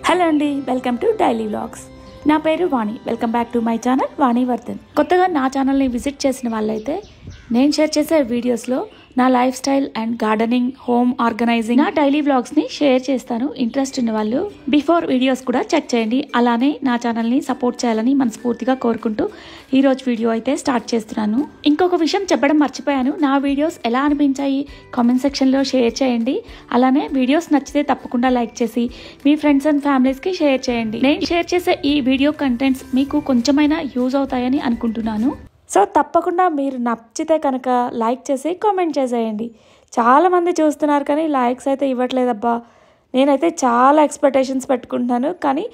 Hello అండి, welcome to daily vlogs. నా పేరు Vani. Welcome back to my channel Vani Vardhan. కొత్తగా నా ఛానల్ని విజిట్ చేసిన వాళ్ళైతే నేను షేర్ చేసే వీడియోస్లో నా lifestyle and gardening, home organizing, నా డైలీ వ్లాగ్స్ని షేర్ చేస్తాను. ఇంట్రెస్ట్ ఉన్న వాళ్ళు బిఫోర్ వీడియోస్ కూడా చెక్ చేయండి. అలానే నా ఛానల్ని సపోర్ట్ చేయాలని మనస్ఫూర్తిగా కోరుకుంటూ ఈరోజు వీడియో అయితే స్టార్ట్ చేస్తున్నాను. ఇంకొక విషయం చెప్పడం మర్చిపోయాను. నా వీడియోస్ ఎలా అనిపించాయి కామెంట్ సెక్షన్లో షేర్ చేయండి. అలానే వీడియోస్ నచ్చితే తప్పకుండా లైక్ చేసి మీ ఫ్రెండ్స్ అండ్ ఫ్యామిలీస్కి షేర్ చేయండి. నేను షేర్ చేసే ఈ వీడియో కంటెంట్స్ మీకు కొంచెమైనా యూజ్ అవుతాయని అనుకుంటున్నాను. సో తప్పకుండా మీరు నచ్చితే కనుక లైక్ చేసి కామెంట్ చేసేయండి. చాలామంది చూస్తున్నారు కానీ లైక్స్ అయితే ఇవ్వట్లేదబ్బా. నేనైతే చాలా ఎక్స్పెక్టేషన్స్ పెట్టుకుంటున్నాను, కానీ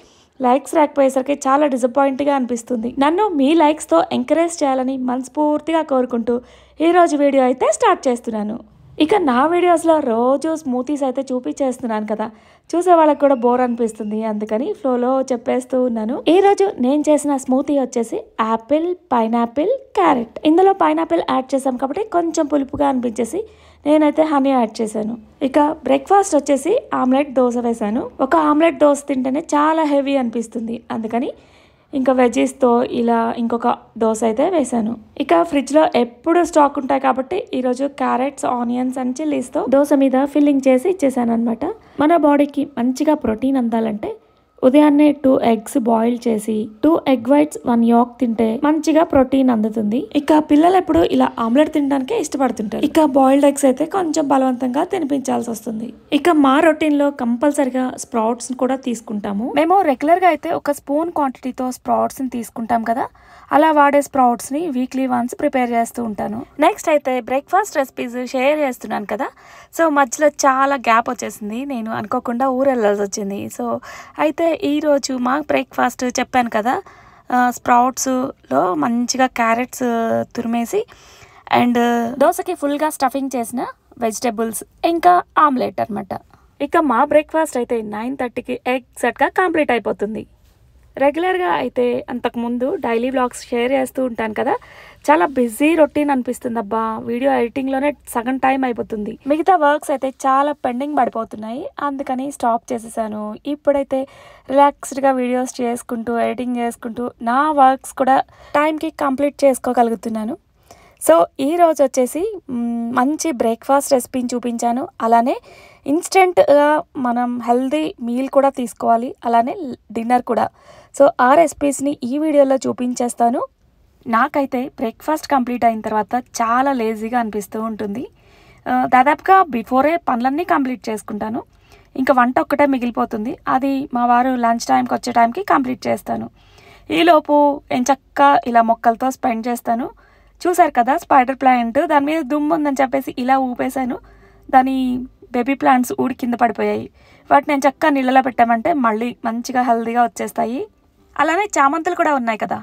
లైక్స్ రాకపోయేసరికి చాలా డిసప్పాయింట్గా అనిపిస్తుంది. నన్ను మీ లైక్స్తో ఎంకరేజ్ చేయాలని మనస్ఫూర్తిగా కోరుకుంటూ ఈరోజు వీడియో అయితే స్టార్ట్ చేస్తున్నాను. ఇక నా వీడియోస్లో రోజు స్మూతీస్ అయితే చూపించేస్తున్నాను కదా, చూసే వాళ్ళకి కూడా బోర్ అనిపిస్తుంది. అందుకని ఫ్లోలో చెప్పేస్తూ ఉన్నాను. ఈరోజు నేను చేసిన స్మూతీ వచ్చేసి యాపిల్, పైనాపిల్, క్యారెట్. ఇందులో పైనాపిల్ యాడ్ చేసాం కాబట్టి కొంచెం పులుపుగా అనిపించేసి నేనైతే హనీ యాడ్ చేశాను. ఇక బ్రేక్ఫాస్ట్ వచ్చేసి ఆమ్లెట్ దోశ వేశాను. ఒక ఆమ్లెట్ దోశ తింటేనే చాలా హెవీ అనిపిస్తుంది. అందుకని ఇంకా వెజ్జీస్తో ఇలా ఇంకొక దోశ అయితే వేసాను. ఇక ఫ్రిడ్జ్లో ఎప్పుడు స్టాక్ ఉంటాయి కాబట్టి ఈరోజు క్యారెట్స్, ఆనియన్స్ అండ్ చిల్లీస్తో దోశ మీద ఫిల్లింగ్ చేసి ఇచ్చేసాను అనమాట. మన బాడీకి మంచిగా ప్రోటీన్ అందాలంటే ఉదయాన్నే 2 eggs బాయిల్ చేసి 2 egg whites 1 yolk తింటే మంచిగా ప్రోటీన్ అందుతుంది. ఇక పిల్లలు ఎప్పుడు ఇలా ఆమ్లెట్ తినడానికే ఇష్టపడుతుంటారు. ఇక బాయిల్డ్ ఎగ్స్ అయితే కొంచెం బలవంతంగా తినిపించాల్సి వస్తుంది. ఇక మా రొటీన్ లో కంపల్సరిగా స్ప్రౌట్స్ కూడా తీసుకుంటాము. మేము రెగ్యులర్ గా అయితే ఒక స్పూన్ క్వాంటిటీతో స్ప్రౌట్స్ ని తీసుకుంటాం కదా, అలా వాడే స్ప్రౌట్స్ ని వీక్లీ వన్స్ ప్రిపేర్ చేస్తూ ఉంటాను. నెక్స్ట్ అయితే బ్రేక్ఫాస్ట్ రెసిపీస్ షేర్ చేస్తున్నాను కదా, సో మధ్యలో చాలా గ్యాప్ వచ్చేసింది. నేను అనుకోకుండా ఊరు వెళ్ళాల్సి వచ్చింది. సో అయితే ఈరోజు మా బ్రేక్ఫాస్ట్ చెప్పాను కదా, స్ప్రౌట్స్లో మంచిగా క్యారెట్స్ తురిమేసి అండ్ దోశకి ఫుల్గా స్టఫింగ్ చేసిన వెజిటేబుల్స్ ఇంకా ఆమ్లెట్ అనమాట. ఇక మా బ్రేక్ఫాస్ట్ అయితే 9:30కి ఎగ్జాక్ట్గా కంప్లీట్ అయిపోతుంది. రెగ్యులర్గా అయితే అంతకుముందు డైలీ వ్లాగ్స్ షేర్ చేస్తూ ఉంటాను కదా, చాలా బిజీ రొటీన్ అనిపిస్తుంది అబ్బా. వీడియో ఎడిటింగ్లోనే సగం టైం అయిపోతుంది. మిగతా వర్క్స్ అయితే చాలా పెండింగ్ పడిపోతున్నాయి, అందుకని స్టాప్ చేసేసాను. ఇప్పుడైతే రిలాక్స్డ్గా వీడియోస్ చేసుకుంటూ ఎడిటింగ్ చేసుకుంటూ నా వర్క్స్ కూడా టైంకి కంప్లీట్ చేసుకోగలుగుతున్నాను. సో ఈరోజు వచ్చేసి మంచి బ్రేక్ఫాస్ట్ రెసిపీని చూపించాను. అలానే ఇన్స్టెంట్గా మనం హెల్దీ మీల్ కూడా తీసుకోవాలి, అలానే డిన్నర్ కూడా. సో ఆ రెసిపీస్ని ఈ వీడియోలో చూపించేస్తాను. నాకైతే బ్రేక్ఫాస్ట్ కంప్లీట్ అయిన తర్వాత చాలా లేజీగా అనిపిస్తూ ఉంటుంది. దాదాపుగా బిఫోరే పనులన్నీ కంప్లీట్ చేసుకుంటాను. ఇంకా వంట ఒక్కటే మిగిలిపోతుంది. అది మా వారు లంచ్ టైంకి వచ్చే టైంకి కంప్లీట్ చేస్తాను. ఈలోపు ఎంచక్కా ఇలా మొక్కలతో స్పెండ్ చేస్తాను. చూసారు కదా స్పైడర్ ప్లాంట్, దాని మీద దుమ్ము ఉందని చెప్పేసి ఇలా ఊపేశాను. దాని బేబీ ప్లాంట్స్ ఊడి కింద పడిపోయాయి. వాటిని నేను చక్కగా నీళ్ళలో పెట్టామంటే మళ్ళీ మంచిగా హెల్దీగా వచ్చేస్తాయి. అలానే చామంతులు కూడా ఉన్నాయి కదా,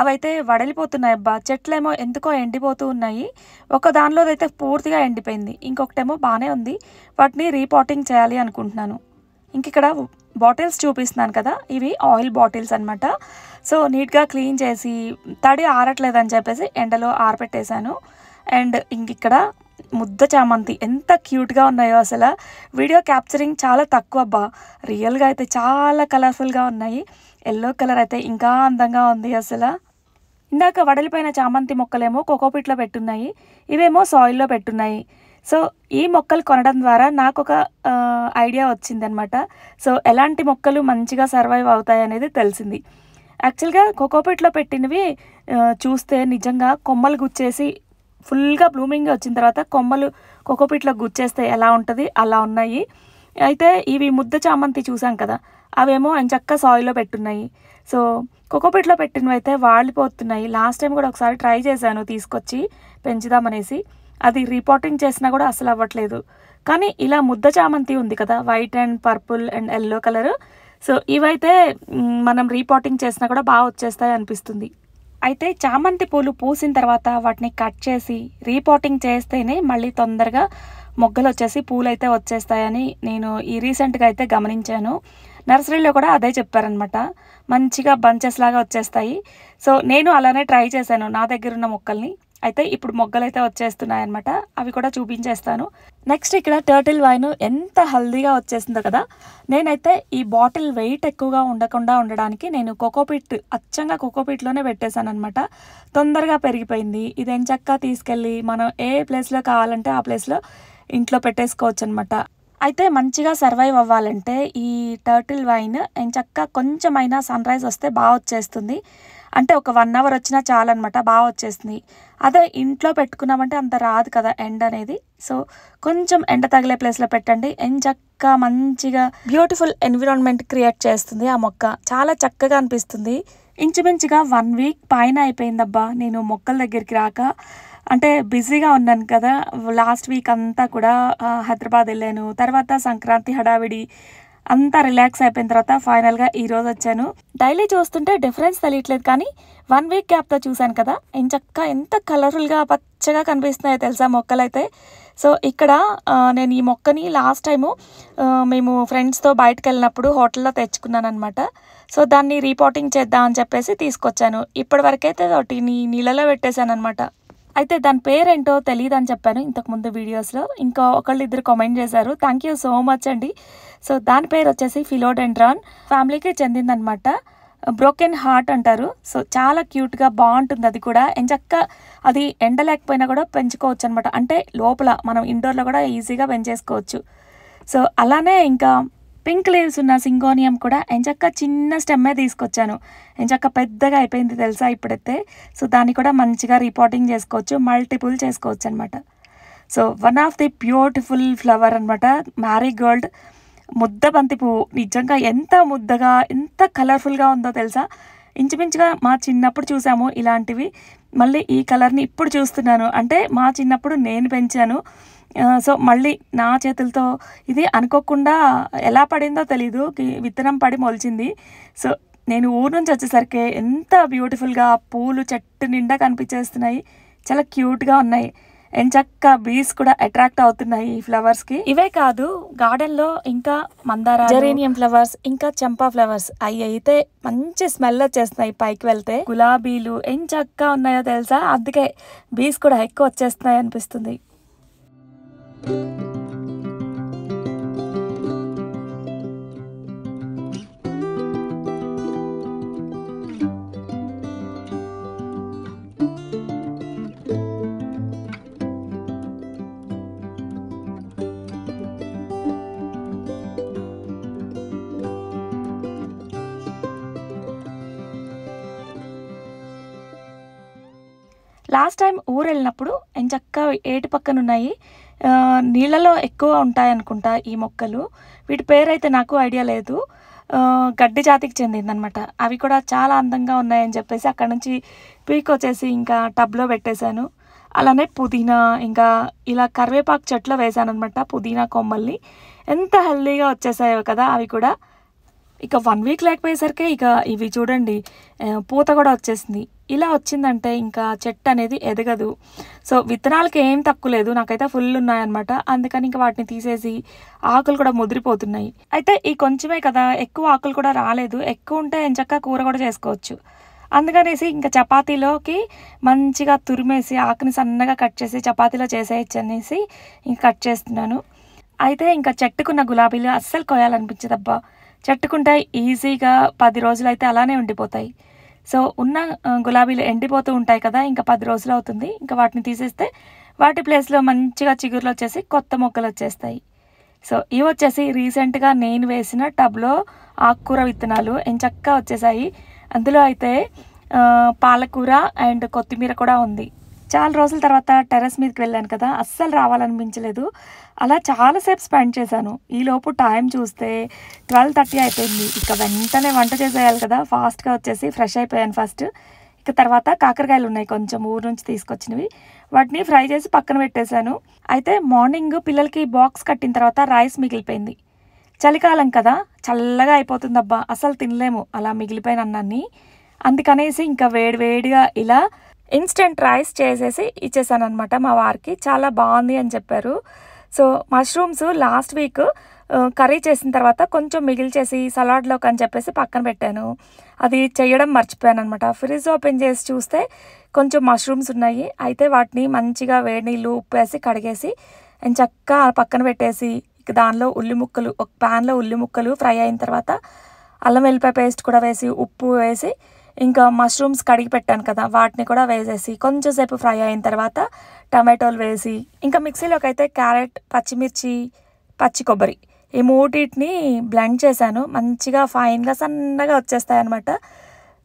అవైతే వడలిపోతున్నాయి అబ్బా. చెట్లేమో ఎందుకో ఎండిపోతూ ఉన్నాయి. ఒక దానిలో అయితే పూర్తిగా ఎండిపోయింది, ఇంకొకటేమో బాగానే ఉంది. వాటిని రీపాటింగ్ చేయాలి అనుకుంటున్నాను. ఇంక ఇక్కడ బాటిల్స్ చూపిస్తున్నాను కదా, ఇవి ఆయిల్ బాటిల్స్ అనమాట. సో నీట్గా క్లీన్ చేసి తడి ఆరట్లేదని చెప్పేసి ఎండలో ఆరపెట్టేశాను. అండ్ ఇంక ఇక్కడ ముద్ద చామంతి ఎంత క్యూట్గా ఉన్నాయో అసలు. వీడియో క్యాప్చరింగ్ చాలా తక్కువ అబ్బా, రియల్గా అయితే చాలా కలర్ఫుల్గా ఉన్నాయి. ఎల్లో కలర్ అయితే ఇంకా అందంగా ఉంది అసలు. ఇందాక వడలిపోయిన చామంతి మొక్కలేమో కోకోపీట్లో పెట్టున్నాయి, ఇవేమో సాయిల్లో పెట్టున్నాయి. సో ఈ మొక్కలు కొనడం ద్వారా నాకు ఒక ఐడియా వచ్చిందనమాట. సో ఎలాంటి మొక్కలు మంచిగా సర్వైవ్ అవుతాయి అనేది తెలిసింది. యాక్చువల్గా కోకోపీట్లో పెట్టినవి చూస్తే నిజంగా కొమ్మలు గుచ్చేసి ఫుల్గా బ్లూమింగ్ వచ్చిన తర్వాత కొమ్మలు కోకోపీట్లో గుచ్చేస్తే ఎలా ఉంటుంది అలా ఉన్నాయి. అయితే ఇవి ముద్ద చామంతి చూసాం కదా, అవేమో ఎంచక్క సాయిల్లో పెట్టున్నాయి. సో కోకోపీట్లో పెట్టినవి అయితే వాడిపోతున్నాయి. లాస్ట్ టైం కూడా ఒకసారి ట్రై చేశాను తీసుకొచ్చి పెంచుదామనేసి, అది రీపాటింగ్ చేసినా కూడా అసలు అవ్వట్లేదు. కానీ ఇలా ముద్ద చామంతి ఉంది కదా, white and purple and yellow colour, so ఇవైతే మనం రీపాటింగ్ చేసినా కూడా బాగా వచ్చేస్తాయి అనిపిస్తుంది. అయితే చామంతి పూలు పూసిన తర్వాత వాటిని కట్ చేసి రీపాటింగ్ చేస్తేనే మళ్ళీ తొందరగా మొగ్గలు వచ్చేసి పూలు అయితే వచ్చేస్తాయని నేను ఈ రీసెంట్గా అయితే గమనించాను. నర్సరీలో కూడా అదే చెప్పారనమాట. మంచిగా బంచెస్ లాగా వచ్చేస్తాయి. సో నేను అలానే ట్రై చేశాను నా దగ్గర ఉన్న మొక్కల్ని. అయితే ఇప్పుడు మొగ్గలు అయితే వచ్చేస్తున్నాయన్నమాట. అవి కూడా చూపించేస్తాను. నెక్స్ట్ ఇక్కడ టర్టిల్ వైన్ ఎంత హెల్దీగా వచ్చేసిందో కదా. నేనైతే ఈ బాటిల్ వెయిట్ ఎక్కువగా ఉండకుండా ఉండడానికి నేను కోకోపీట్ అచ్చంగా కోకోపీట్లోనే పెట్టేశాను అనమాట. తొందరగా పెరిగిపోయింది. ఇది ఎంచక్కా తీసుకెళ్ళి మనం ఏ ప్లేస్లో కావాలంటే ఆ ప్లేస్లో ఇంట్లో పెట్టేసుకోవచ్చు అనమాట. అయితే మంచిగా సర్వైవ్ అవ్వాలంటే ఈ టర్టిల్ వైన్ ఎంచక్కా కొంచెమైనా సన్ రైజ్ వస్తే బాగా వచ్చేస్తుంది. అంటే ఒక 1 అవర్ వచ్చినా చాలన్నమాట, బాగా వచ్చేస్తుంది. అదే ఇంట్లో పెట్టుకున్నామంటే అంత రాదు కదా ఎండ అనేది. సో కొంచెం ఎండ తగిలే ప్లేస్లో పెట్టండి. ఎంచక్కా మంచిగా బ్యూటిఫుల్ ఎన్విరాన్మెంట్ క్రియేట్ చేస్తుంది ఆ మొక్క. చాలా చక్కగా అనిపిస్తుంది. ఇంచుమించుగా 1 వీక్ పైన అయిపోయిందబ్బా నేను మొక్కల దగ్గరికి రాక. అంటే బిజీగా ఉన్నాను కదా. లాస్ట్ వీక్ అంతా కూడా హైదరాబాద్ వెళ్ళాను. తర్వాత సంక్రాంతి హడావిడి అంతా రిలాక్స్ అయిపోయిన తర్వాత ఫైనల్గా ఈరోజు వచ్చాను. డైలీ చూస్తుంటే డిఫరెన్స్ తెలియట్లేదు, కానీ 1 వీక్ గ్యాప్తో చూశాను కదా ఎంచక్కా ఎంత కలర్ఫుల్గా పచ్చగా కనిపిస్తున్నాయో తెలుసా మొక్కలైతే. సో ఇక్కడ నేను ఈ మొక్కని లాస్ట్ టైము మేము ఫ్రెండ్స్తో బయటకు వెళ్ళినప్పుడు హోటల్లో తెచ్చుకున్నాను అనమాట. సో దాన్ని రీపాటింగ్ చేద్దాం అని చెప్పేసి తీసుకొచ్చాను. ఇప్పటి వరకైతే ఒకటి నీళ్ళలో పెట్టేశాను అనమాట. అయితే దాని పేరేంటో తెలియదు అని చెప్పాను ఇంతకుముందు వీడియోస్లో. ఇంకా ఇద్దరు కామెంట్ చేశారు. థ్యాంక్ యూ సో మచ్ అండి. సో దాని పేరు వచ్చేసి ఫిలోడెండ్రాన్ ఫ్యామిలీకి చెందిందనమాట. బ్రోకెన్ హార్ట్ అంటారు. సో చాలా క్యూట్గా బాగుంటుంది. అది కూడా ఎంచక్కా అది ఎండ లేకపోయినా కూడా పెంచుకోవచ్చు అనమాట. అంటే లోపల మనం ఇండోర్లో కూడా ఈజీగా పెంచేసుకోవచ్చు. సో అలానే ఇంకా పింక్ లీవ్స్ ఉన్న సింగోనియం కూడా ఎంచక్కా చిన్న స్టెమ్మే తీసుకొచ్చాను. ఎంచక్కా పెద్దగా అయిపోయింది తెలుసా ఇప్పుడైతే. సో దాన్ని కూడా మంచిగా రీపాటింగ్ చేసుకోవచ్చు, మల్టిపుల్ చేసుకోవచ్చు అనమాట. So one of the beautiful flower అనమాట మ్యారీగోల్డ్. ముద్ద బంతి పువ్వు నిజంగా ఎంత ముద్దగా ఎంత కలర్ఫుల్గా ఉందో తెలుసా. ఇంచుమించుగా మా చిన్నప్పుడు చూసాము ఇలాంటివి. మళ్ళీ ఈ కలర్ని ఇప్పుడు చూస్తున్నాను. అంటే మా చిన్నప్పుడు నేను పెంచాను. సో మళ్ళీ నా చేతులతో ఇది అనుకోకుండా ఎలా పడిందో తెలీదు, విత్తనం పడి మొలిచింది. సో నేను ఊరు నుంచి వచ్చేసరికి ఎంత బ్యూటిఫుల్గా పూలు చెట్టు నిండా కనిపించేస్తున్నాయి. చాలా క్యూట్గా ఉన్నాయి. ఎంచక్కా బీస్ కూడా అట్రాక్ట్ అవుతున్నాయి ఈ ఫ్లవర్స్కి. ఇవే కాదు గార్డెన్లో ఇంకా మందార, జెరేనియం ఫ్లవర్స్, ఇంకా చంపా ఫ్లవర్స్ అవి అయితే మంచి స్మెల్ వచ్చేస్తున్నాయి. పైకి వెళ్తే గులాబీలు ఎంచక్కా ఉన్నాయో తెలుసా. అందుకే బీస్ కూడా ఎక్కువ వచ్చేస్తున్నాయి అనిపిస్తుంది. లాస్ట్ టైం ఊరు వెళ్ళినప్పుడు ఎంచక్కా ఏటి పక్కన ఉన్నాయి. నీళ్ళలో ఎక్కువ ఉంటాయి అనుకుంటా ఈ మొక్కలు. వీటి పేరైతే నాకు ఐడియా లేదు. గడ్డి జాతికి చెందిందనమాట. అవి కూడా చాలా అందంగా ఉన్నాయని చెప్పేసి అక్కడ నుంచి పీకొచ్చేసి ఇంకా టబ్లో పెట్టేశాను. అలానే పుదీనా ఇంకా ఇలా కరివేపాకు చెట్లు వేసాను అనమాట. పుదీనా కొమ్మల్ని ఎంత హెల్దీగా వచ్చేసాయో కదా అవి కూడా. ఇక 1 వీక్ లేకపోయేసరికి ఇక ఇవి చూడండి పూత కూడా వచ్చేసింది. ఇలా వచ్చిందంటే ఇంకా చెట్టు అనేది ఎదగదు. సో విత్తనాలకి ఏం తక్కువ లేదు, నాకైతే ఫుల్ ఉన్నాయన్నమాట. అందుకని ఇంకా వాటిని తీసేసి ఆకులు కూడా ముదిరిపోతున్నాయి. అయితే ఈ కొంచెమే కదా, ఎక్కువ ఆకులు కూడా రాలేదు. ఎక్కువ ఉంటే ఎంచక్కా కూర కూడా చేసుకోవచ్చు. అందుకనేసి ఇంకా చపాతీలోకి మంచిగా తురిమేసి ఆకుని సన్నగా కట్ చేసి చపాతీలో చేసేయచ్చు అనేసి ఇంకా కట్ చేస్తున్నాను. అయితే ఇంకా చెట్టుకున్న గులాబీలు అస్సలు కోయాలనిపించదబ్బా. చెట్టుకుంటే ఈజీగా 10 రోజులు అయితే అలానే ఉండిపోతాయి. సో ఉన్న గులాబీలు ఎండిపోతూ ఉంటాయి కదా, ఇంకా 10 రోజులు అవుతుంది. ఇంకా వాటిని తీసేస్తే వాటి ప్లేస్లో మంచిగా చిగురులు వచ్చేసి కొత్త మొక్కలు వచ్చేస్తాయి. సో ఇవి వచ్చేసి రీసెంట్గా నేను వేసిన టబ్లో ఆకుకూర విత్తనాలు ఎంచక్కా వచ్చేసాయి. అందులో అయితే పాలకూర అండ్ కొత్తిమీర కూడా ఉంది. చాలా రోజుల తర్వాత టెర్రస్ మీదకి వెళ్ళాను కదా, అస్సలు రావాలనిపించలేదు. అలా చాలాసేపు స్పెండ్ చేశాను. ఈలోపు టైం చూస్తే 12:30 అయిపోయింది. ఇక వెంటనే వంట చేసేయాలి కదా, ఫాస్ట్గా వచ్చేసి ఫ్రెష్ అయిపోయాను ఫస్ట్. ఇక తర్వాత కాకరకాయలు ఉన్నాయి కొంచెం ఊరు నుంచి తీసుకొచ్చినవి, వాటిని ఫ్రై చేసి పక్కన పెట్టేశాను. అయితే మార్నింగ్ పిల్లలకి బాక్స్ కట్టిన తర్వాత రైస్ మిగిలిపోయింది. చలికాలం కదా, చల్లగా అయిపోతుందబ్బా, అసలు తినలేము అలా మిగిలిపోయిన అన్నాన్ని. అందుకనేసి ఇంకా వేడివేడిగా ఇలా ఇన్స్టెంట్ రైస్ చేసేసి ఇచ్చేసాను అనమాట మా వారికి. చాలా బాగుంది అని చెప్పారు. So mushrooms last week curry చేసిన తర్వాత కొంచెం మిగిల్చేసి సలాడ్లోకి అని చెప్పేసి పక్కన పెట్టాను. అది చేయడం మర్చిపోయాను అనమాట. ఫ్రిడ్జ్ ఓపెన్ చేసి చూస్తే కొంచెం మష్రూమ్స్ ఉన్నాయి. అయితే వాటిని మంచిగా వేడి నీళ్ళు ఉప్పు వేసి కడిగేసి చక్కగా పక్కన పెట్టేసి ఇక దానిలో ఉల్లి ముక్కలు, ఒక ప్యాన్లో ఉల్లి ముక్కలు ఫ్రై అయిన తర్వాత అల్లం వెల్లిపాయ పేస్ట్ కూడా వేసి ఉప్పు వేసి ఇంకా మష్రూమ్స్ కడిగి పెట్టాను కదా వాటిని కూడా వేసేసి కొంచెం సేపు ఫ్రై అయిన తర్వాత టమాటోలు వేసి ఇంకా మిక్సీలోకి అయితే క్యారెట్, పచ్చిమిర్చి, పచ్చి కొబ్బరి ఈ మూటిని బ్లెండ్ చేశాను. మంచిగా ఫైన్గా సన్నగా వచ్చేస్తాయి అనమాట.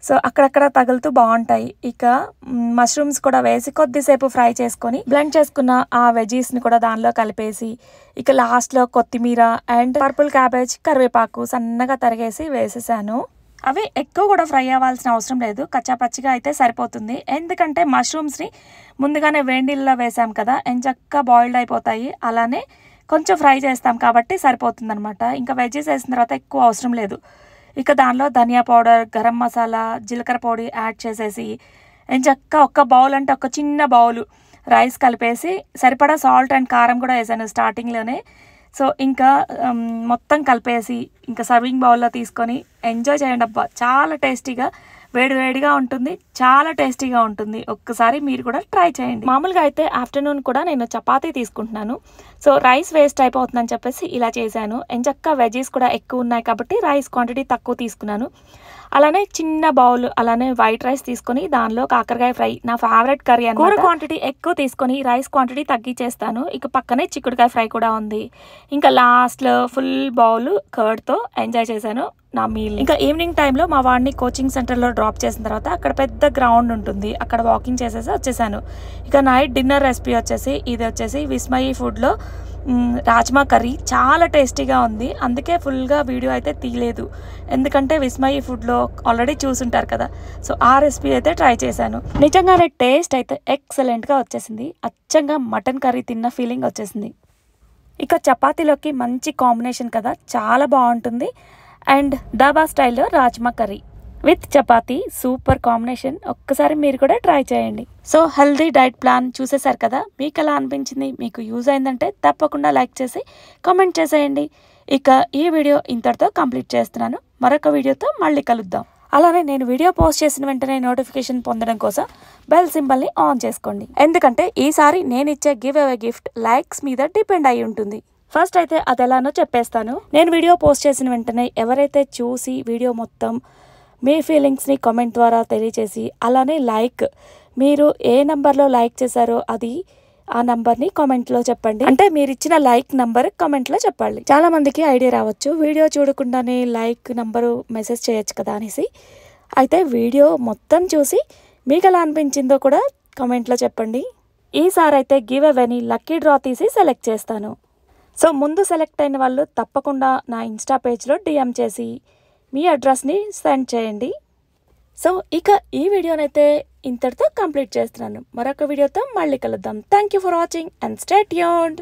సో అక్కడక్కడ తగులుతూ బాగుంటాయి. ఇక మష్రూమ్స్ కూడా వేసి కొద్దిసేపు ఫ్రై చేసుకొని బ్లెండ్ చేసుకున్న ఆ వెజీస్ని కూడా దానిలో కలిపేసి ఇక లాస్ట్లో కొత్తిమీర అండ్ పర్పుల్ క్యాబేజ్, కరివేపాకు సన్నగా తరిగేసి వేసేసాను. అవి ఎక్కువ కూడా ఫ్రై అవ్వాల్సిన అవసరం లేదు, కచ్చాపచ్చిగా అయితే సరిపోతుంది. ఎందుకంటే మష్రూమ్స్ని ముందుగానే వేడి నీళ్ళలో వేసాం కదా, ఎంచక్కా బాయిల్డ్ అయిపోతాయి. అలానే కొంచెం ఫ్రై చేస్తాం కాబట్టి సరిపోతుంది అనమాట. ఇంకా వెజ్జెస్ వేసిన తర్వాత ఎక్కువ అవసరం లేదు. ఇక దానిలో ధనియా పౌడర్, గరం మసాలా, జీలకర్ర పొడి యాడ్ చేసేసి ఎంచక్కా ఒక్క బౌల్ అంటే ఒక చిన్న బౌలు రైస్ కలిపేసి సరిపడా సాల్ట్ అండ్ కారం కూడా వేసాను స్టార్టింగ్లోనే. సో ఇంకా మొత్తం కలిపేసి ఇంకా సర్వింగ్ బౌల్లో తీసుకొని ఎంజాయ్ చేయండి. అబ్బా చాలా టేస్టీగా వేడివేడిగా ఉంటుంది, చాలా టేస్టీగా ఉంటుంది. ఒక్కసారి మీరు కూడా ట్రై చేయండి. మామూలుగా అయితే ఆఫ్టర్నూన్ కూడా నేను చపాతీ తీసుకుంటున్నాను. సో రైస్ వేస్ట్ అయిపోతుందని చెప్పేసి ఇలా చేశాను. ఎంచక్కా వెజీస్ కూడా ఎక్కువ ఉన్నాయి కాబట్టి రైస్ క్వాంటిటీ తక్కువ తీసుకున్నాను. అలానే చిన్న బౌల్ అలానే వైట్ రైస్ తీసుకొని దానిలో కాకరకాయ ఫ్రై, నా ఫేవరెట్ కర్రీ అన్నమాట. కూర క్వాంటిటీ ఎక్కువ తీసుకొని రైస్ క్వాంటిటీ తగ్గించేస్తాను. ఇక పక్కనే చిక్కుడుకాయ ఫ్రై కూడా ఉంది. ఇంకా లాస్ట్లో ఫుల్ బౌల్ కర్డ్తో ఎంజాయ్ చేశాను నా మీల్. ఇంకా ఈవినింగ్ టైంలో మా వాడిని కోచింగ్ సెంటర్లో డ్రాప్ చేసిన తర్వాత అక్కడ పెద్ద గ్రౌండ్ ఉంటుంది, అక్కడ వాకింగ్ చేసేసి వచ్చేసాను. ఇక నైట్ డిన్నర్ రెసిపీ వచ్చేసి ఇది వచ్చేసి విస్మయి ఫుడ్లో రాజ్మా కర్రీ. చాలా టేస్టీగా ఉంది, అందుకే ఫుల్గా వీడియో అయితే తీయలేదు. ఎందుకంటే విస్మయి ఫుడ్లో ఆల్రెడీ చూసుంటారు కదా. సో ఆ రెసిపీ అయితే ట్రై చేశాను. నిజంగానే టేస్ట్ అయితే ఎక్సలెంట్గా వచ్చేసింది. అచ్చంగా మటన్ కర్రీ తిన్న ఫీలింగ్ వచ్చేసింది. ఇక చపాతీలోకి మంచి కాంబినేషన్ కదా, చాలా బాగుంటుంది. అండ్ దాబా స్టైల్లో rajma curry with chapati super combination. ఒక్కసారి మీరు కూడా ట్రై చేయండి. సో హెల్దీ డైట్ ప్లాన్ చూసేసారు కదా, మీకు ఎలా అనిపించింది? మీకు యూజ్ అయిందంటే తప్పకుండా లైక్ చేసి కామెంట్ చేసేయండి. ఇక ఈ వీడియో ఇంతటితో కంప్లీట్ చేస్తున్నాను. మరొక వీడియోతో మళ్ళీ కలుద్దాం. అలానే నేను వీడియో పోస్ట్ చేసిన వెంటనే నోటిఫికేషన్ పొందడం కోసం బెల్ సింబల్ని ఆన్ చేసుకోండి. ఎందుకంటే ఈసారి నేను ఇచ్చే గివ్ అవే గిఫ్ట్ లైక్స్ మీద డిపెండ్ అయి ఉంటుంది. ఫస్ట్ అయితే అది ఎలానో చెప్పేస్తాను. నేను వీడియో పోస్ట్ చేసిన వెంటనే ఎవరైతే చూసి వీడియో మొత్తం మీ ఫీలింగ్స్ని కామెంట్ ద్వారా తెలియచేసి అలానే లైక్, మీరు ఏ నెంబర్లో లైక్ చేశారో అది ఆ నంబర్ని కామెంట్లో చెప్పండి. అంటే మీరు ఇచ్చిన లైక్ నంబర్ కామెంట్లో చెప్పాలి. చాలా మందికి ఐడియా రావచ్చు, వీడియో చూడకుండానే లైక్ నంబరు మెసేజ్ చేయొచ్చు కదా అనేసి. అయితే వీడియో మొత్తం చూసి మీకు ఎలా అనిపించిందో కూడా కామెంట్లో చెప్పండి. ఈసారి అయితే గివ్ అవేని లక్కీ డ్రా తీసి సెలెక్ట్ చేస్తాను. సో ముందు సెలెక్ట్ అయిన వాళ్ళు తప్పకుండా నా ఇన్స్టా పేజ్లో డిఎం చేసి మీ అడ్రస్ని సెండ్ చేయండి. సో ఇక ఈ వీడియోనైతే ఇంతటితో కంప్లీట్ చేస్తున్నాను. మరొక వీడియోతో మళ్ళీ కలుద్దాం. Thank you for watching and stay tuned.